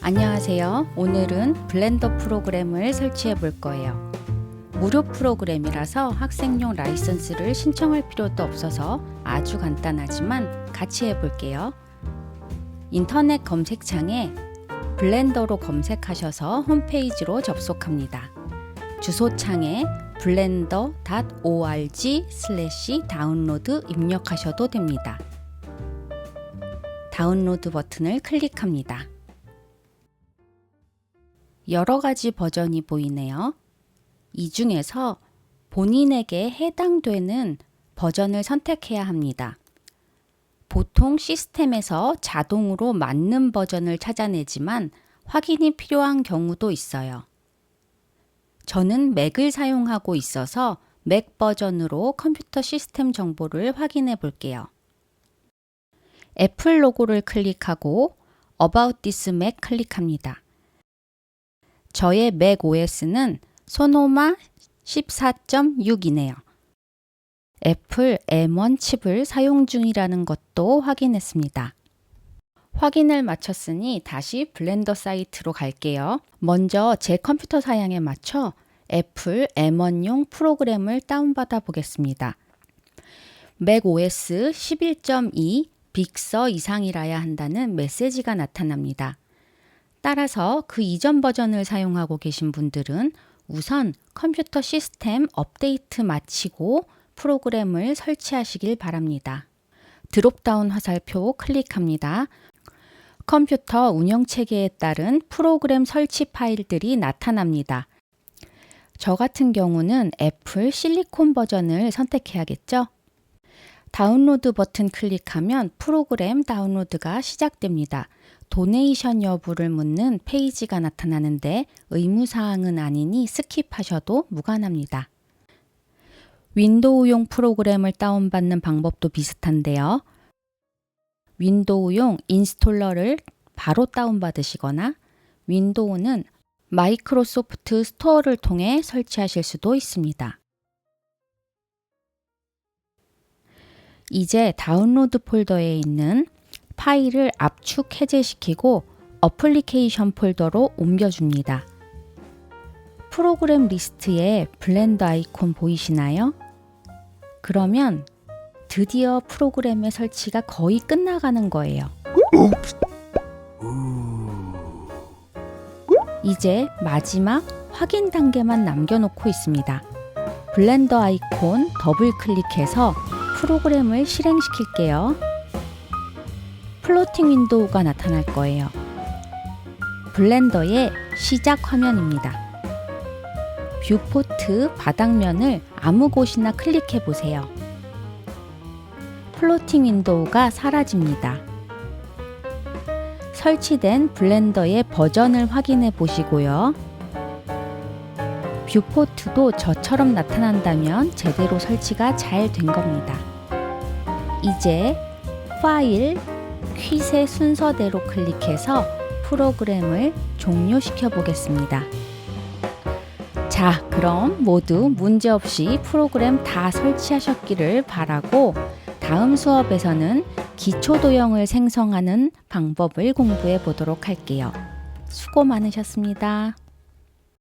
안녕하세요. 오늘은 블렌더 프로그램을 설치해 볼 거예요. 무료 프로그램이라서 학생용 라이선스를 신청할 필요도 없어서 아주 간단하지만 같이 해볼게요. 인터넷 검색창에 블렌더로 검색하셔서 홈페이지로 접속합니다. 주소창에 blender.org/다운로드 입력하셔도 됩니다. 다운로드 버튼을 클릭합니다. 여러 가지 버전이 보이네요. 이 중에서 본인에게 해당되는 버전을 선택해야 합니다. 보통 시스템에서 자동으로 맞는 버전을 찾아내지만 확인이 필요한 경우도 있어요. 저는 맥을 사용하고 있어서 맥 버전으로 컴퓨터 시스템 정보를 확인해 볼게요. 애플 로고를 클릭하고 About this Mac 클릭합니다. 저의 맥 OS는 소노마 14.6이네요. 애플 M1 칩을 사용 중이라는 것도 확인했습니다. 확인을 마쳤으니 다시 블렌더 사이트로 갈게요. 먼저 제 컴퓨터 사양에 맞춰 애플 M1용 프로그램을 다운받아 보겠습니다. 맥 OS 11.2 빅서 이상이라야 한다는 메시지가 나타납니다. 따라서 그 이전 버전을 사용하고 계신 분들은 우선 컴퓨터 시스템 업데이트 마치고 프로그램을 설치하시길 바랍니다. 드롭다운 화살표 클릭합니다. 컴퓨터 운영체계에 따른 프로그램 설치 파일들이 나타납니다. 저 같은 경우는 애플 실리콘 버전을 선택해야겠죠? 다운로드 버튼 클릭하면 프로그램 다운로드가 시작됩니다. 도네이션 여부를 묻는 페이지가 나타나는데 의무사항은 아니니 스킵하셔도 무관합니다. 윈도우용 프로그램을 다운받는 방법도 비슷한데요. 윈도우용 인스톨러를 바로 다운받으시거나 윈도우는 마이크로소프트 스토어를 통해 설치하실 수도 있습니다. 이제 다운로드 폴더에 있는 파일을 압축 해제시키고 어플리케이션 폴더로 옮겨줍니다. 프로그램 리스트에 블렌더 아이콘 보이시나요? 그러면 드디어 프로그램의 설치가 거의 끝나가는 거예요. 이제 마지막 확인 단계만 남겨놓고 있습니다. 블렌더 아이콘 더블 클릭해서 프로그램을 실행시킬게요. 플로팅 윈도우가 나타날 거예요. 블렌더의 시작 화면입니다. 뷰포트 바닥면을 아무 곳이나 클릭해 보세요. 플로팅 윈도우가 사라집니다. 설치된 블렌더의 버전을 확인해 보시고요. 뷰포트도 저처럼 나타난다면 제대로 설치가 잘 된 겁니다. 이제 파일, 퀴즈의 순서대로 클릭해서 프로그램을 종료시켜 보겠습니다. 자, 그럼 모두 문제없이 프로그램 다 설치하셨기를 바라고 다음 수업에서는 기초 도형을 생성하는 방법을 공부해 보도록 할게요. 수고 많으셨습니다.